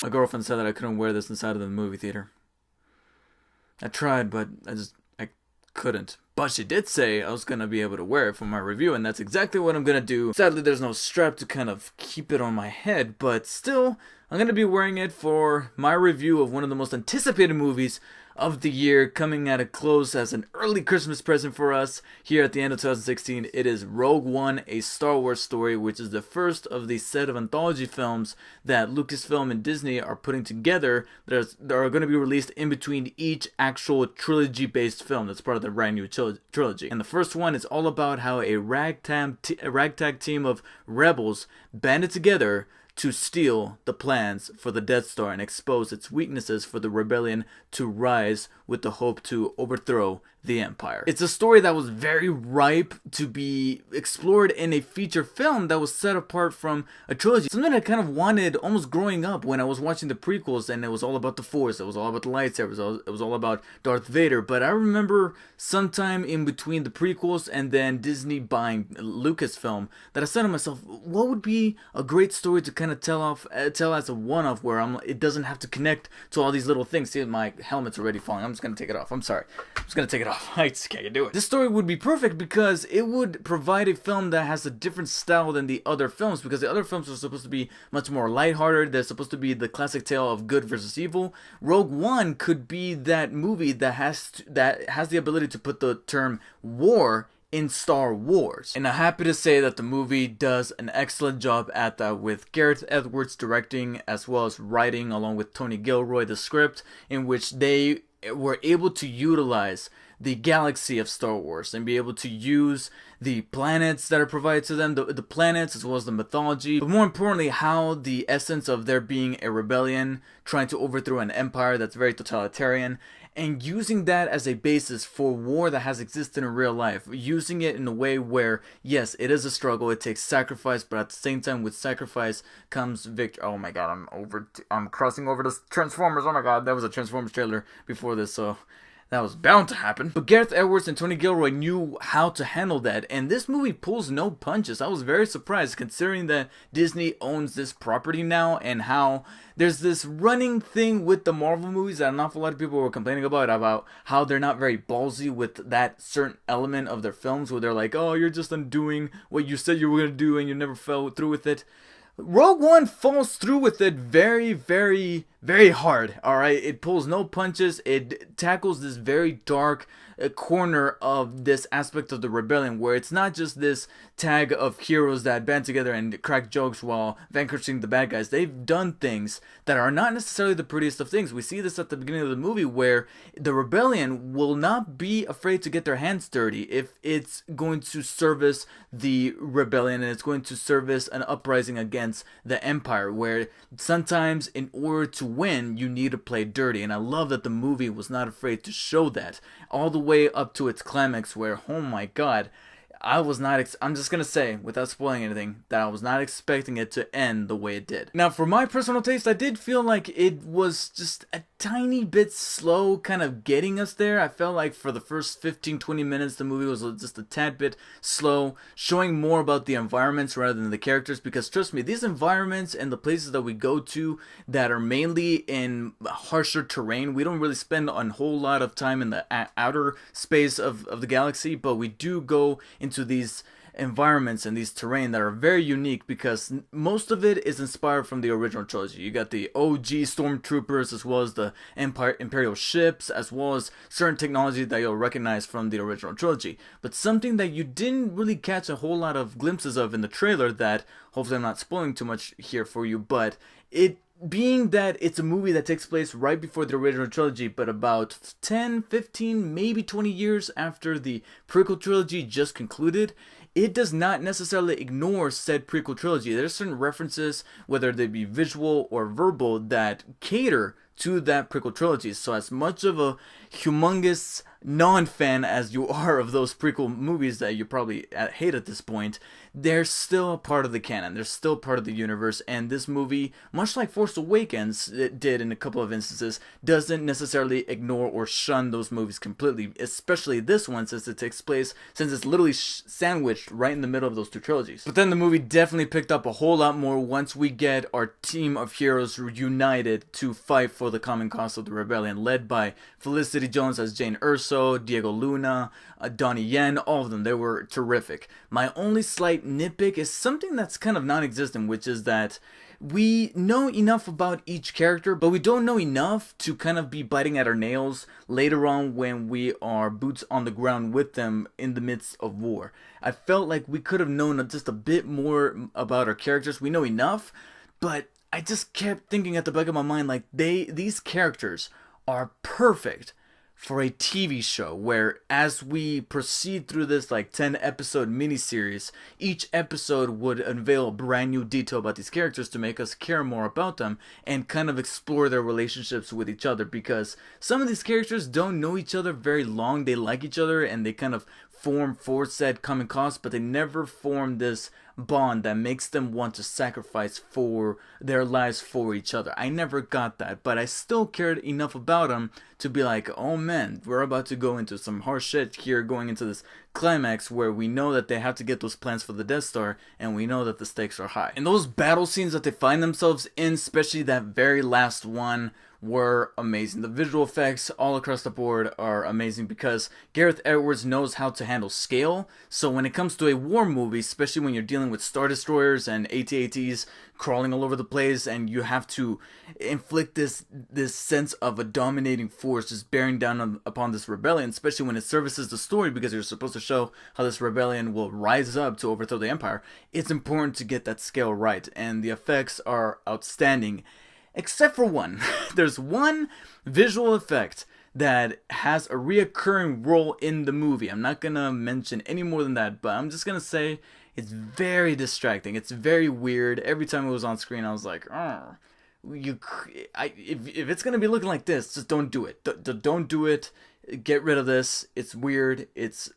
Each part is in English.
My girlfriend said that I couldn't wear this inside of the movie theater. I tried, but I couldn't. But she did say I was gonna be able to wear it for my review, and that's exactly what I'm gonna do. Sadly, there's no strap to kind of keep it on my head, but still, I'm gonna be wearing it for my review of one of the most anticipated movies of the year, coming at a close as an early Christmas present for us here at the end of 2016. It is Rogue One, a Star Wars story, which is the first of the set of anthology films that Lucasfilm and Disney are putting together that are going to be released in between each actual trilogy-based film that's part of the brand new trilogy. And the first one is all about how a ragtag team of rebels banded together to steal the plans for the Death Star and expose its weaknesses for the rebellion to rise with the hope to overthrow the Empire. It's a story that was very ripe to be explored in a feature film that was set apart from a trilogy. Something I kind of wanted almost growing up when I was watching the prequels, and it was all about the Force, it was all about the lightsabers, it was all about Darth Vader. But I remember sometime in between the prequels and then Disney buying Lucasfilm that I said to myself, what would be a great story to kind of tell as a one-off where it doesn't have to connect to all these little things. See, my helmet's already falling. I'm just gonna take it off. I'm sorry. I'm just gonna take it off. I just can't do it. This story would be perfect because it would provide a film that has a different style than the other films, because the other films are supposed to be much more lighthearted. They're supposed to be the classic tale of good versus evil. Rogue One could be that movie that has the ability to put the term war in Star Wars. And I'm happy to say that the movie does an excellent job at that, with Gareth Edwards directing as well as writing, along with Tony Gilroy the script, in which they were able to utilize the galaxy of Star Wars and be able to use the planets that are provided to them, the planets as well as the mythology, but more importantly how the essence of there being a rebellion trying to overthrow an empire that's very totalitarian, and using that as a basis for war that has existed in real life, using it in a way where, yes, it is a struggle, it takes sacrifice, but at the same time with sacrifice comes victory. Oh my god, I'm crossing over to Transformers. Oh my god, that was a Transformers trailer before this, so that was bound to happen. But Gareth Edwards and Tony Gilroy knew how to handle that, and this movie pulls no punches. I was very surprised considering that Disney owns this property now, and how there's this running thing with the Marvel movies that an awful lot of people were complaining about how they're not very ballsy with that certain element of their films, where they're like, oh, you're just undoing what you said you were going to do and you never fell through with it. Rogue One falls through with it very, very, very hard, alright? It pulls no punches. It tackles this very dark corner of this aspect of the rebellion, where it's not just this tag of heroes that band together and crack jokes while vanquishing the bad guys. They've done things that are not necessarily the prettiest of things. We see this at the beginning of the movie, where the rebellion will not be afraid to get their hands dirty if it's going to service the rebellion and it's going to service an uprising against the Empire, where sometimes in order to win you need to play dirty. And I love that the movie was not afraid to show that, all the way up to its climax, where, oh my god, I'm just gonna say, without spoiling anything, that I was not expecting it to end the way it did. Now, for my personal taste, I did feel like it was just a tiny bit slow kind of getting us there. I felt like for the first 15-20 minutes the movie was just a tad bit slow, showing more about the environments rather than the characters, because trust me, these environments and the places that we go to that are mainly in harsher terrain, we don't really spend a whole lot of time in the outer space of the galaxy, but we do go into these environments and these terrain that are very unique, because most of it is inspired from the original trilogy. You got the OG stormtroopers as well as the imperial ships, as well as certain technology that you'll recognize from the original trilogy. But something that you didn't really catch a whole lot of glimpses of in the trailer, that hopefully I'm not spoiling too much here for you, but it being that it's a movie that takes place right before the original trilogy, but about 10, 15, maybe 20 years after the prequel trilogy just concluded, it does not necessarily ignore said prequel trilogy. There's certain references, whether they be visual or verbal, that cater to that prequel trilogy. So as much of a humongous non-fan as you are of those prequel movies that you probably hate at this point, they're still a part of the canon. They're still part of the universe, and this movie, much like Force Awakens it did in a couple of instances, doesn't necessarily ignore or shun those movies completely, especially this one since it takes place, since it's literally sandwiched right in the middle of those two trilogies. But then the movie definitely picked up a whole lot more once we get our team of heroes united to fight for the common cause of the rebellion, led by Felicity Jones as Jane Erso, Diego Luna, Donnie Yen, all of them. They were terrific. My only slight nitpick is something that's kind of non-existent, which is that we know enough about each character, but we don't know enough to kind of be biting at our nails later on when we are boots on the ground with them in the midst of war. I felt like we could have known just a bit more about our characters. We know enough, but I just kept thinking at the back of my mind, like, these characters are perfect for a TV show where, as we proceed through this like 10 episode miniseries, each episode would unveil a brand new detail about these characters to make us care more about them and kind of explore their relationships with each other, because some of these characters don't know each other very long. They like each other and they kind of form for said common cause, but they never form this bond that makes them want to sacrifice for their lives for each other. I never got that, but I still cared enough about them to be like, oh man, we're about to go into some harsh shit here, going into this climax where we know that they have to get those plans for the Death Star, and we know that the stakes are high. And those battle scenes that they find themselves in, especially that very last one, were amazing. The visual effects all across the board are amazing because Gareth Edwards knows how to handle scale. So when it comes to a war movie, especially when you're dealing with Star Destroyers and AT-ATs crawling all over the place, and you have to inflict this sense of a dominating force just bearing down upon this rebellion, especially when it services the story because you're supposed to show how this rebellion will rise up to overthrow the Empire, it's important to get that scale right, and the effects are outstanding. Except for one. There's one visual effect that has a reoccurring role in the movie. I'm not gonna mention any more than that, but I'm just gonna say it's very distracting. It's very weird. Every time it was on screen, I was like, oh, if it's gonna be looking like this, just don't do it. Don't do it. Get rid of this. It's weird. It's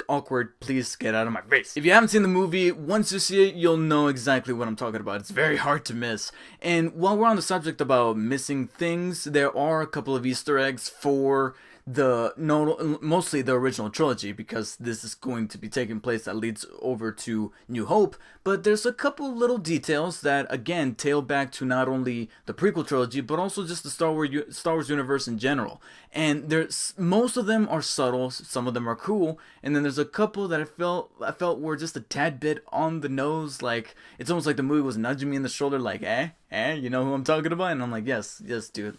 awkward. Please get out of my face. If you haven't seen the movie, once you see it, you'll know exactly what I'm talking about. It's very hard to miss. And while we're on the subject about missing things, there are a couple of Easter eggs for mostly the original trilogy, because this is going to be taking place that leads over to New Hope, but there's a couple little details that again tail back to not only the prequel trilogy but also just the Star Wars universe in general. And there's most of them are subtle, some of them are cool, and then there's a couple that I felt were just a tad bit on the nose. Like, it's almost like the movie was nudging me in the shoulder, like, you know who I'm talking about? And I'm like, yes, dude.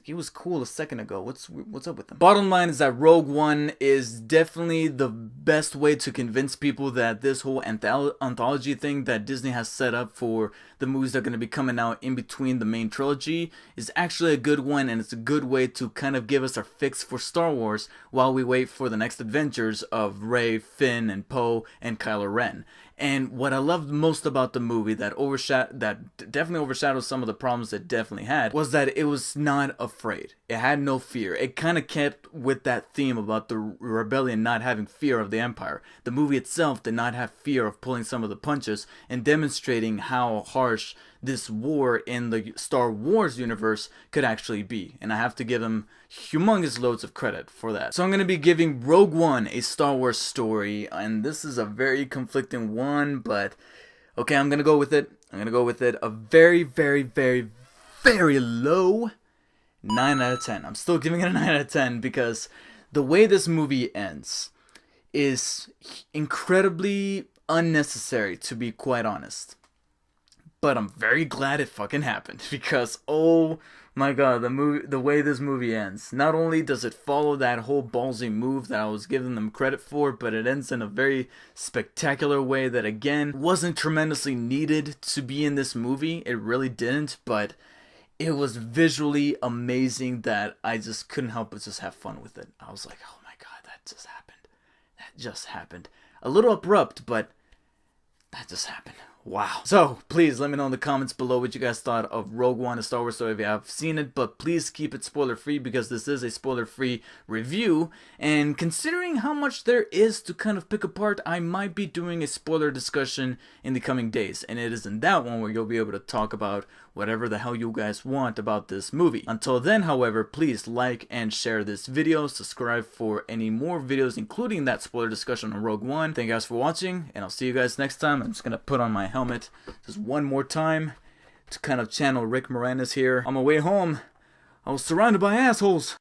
He was cool a second ago. What's up with him? Bottom line is that Rogue One is definitely the best way to convince people that this whole anthology thing that Disney has set up for the movies that are going to be coming out in between the main trilogy is actually a good one, and it's a good way to kind of give us our fix for Star Wars while we wait for the next adventures of Rey, Finn, and Poe, and Kylo Ren. And what I loved most about the movie that definitely overshadowed some of the problems it definitely had was that it was not afraid. It had no fear. It kind of kept with that theme about the rebellion not having fear of the Empire. The movie itself did not have fear of pulling some of the punches and demonstrating how harsh this war in the Star Wars universe could actually be. And I have to give them humongous loads of credit for that. So I'm going to be giving Rogue One a Star Wars story, and this is a very conflicting one, but okay, I'm going to go with it. A very, very, very, very low 9 out of 10. I'm still giving it a 9 out of 10 because the way this movie ends is incredibly unnecessary, to be quite honest. But I'm very glad it fucking happened because, oh my god, the way this movie ends. Not only does it follow that whole ballsy move that I was giving them credit for, but it ends in a very spectacular way that, again, wasn't tremendously needed to be in this movie. It really didn't, but it was visually amazing that I just couldn't help but just have fun with it. I was like, oh my god, that just happened. A little abrupt, but that just happened. Wow. So, please let me know in the comments below what you guys thought of Rogue One, a Star Wars story if you have seen it, but please keep it spoiler free because this is a spoiler free review, and considering how much there is to kind of pick apart, I might be doing a spoiler discussion in the coming days, and it is in that one where you'll be able to talk about whatever the hell you guys want about this movie. Until then, however, please like and share this video, subscribe for any more videos including that spoiler discussion on Rogue One. Thank you guys for watching, and I'll see you guys next time. I'm just gonna put on my helmet just one more time to kind of channel Rick Moranis here. On my way home, I was surrounded by assholes.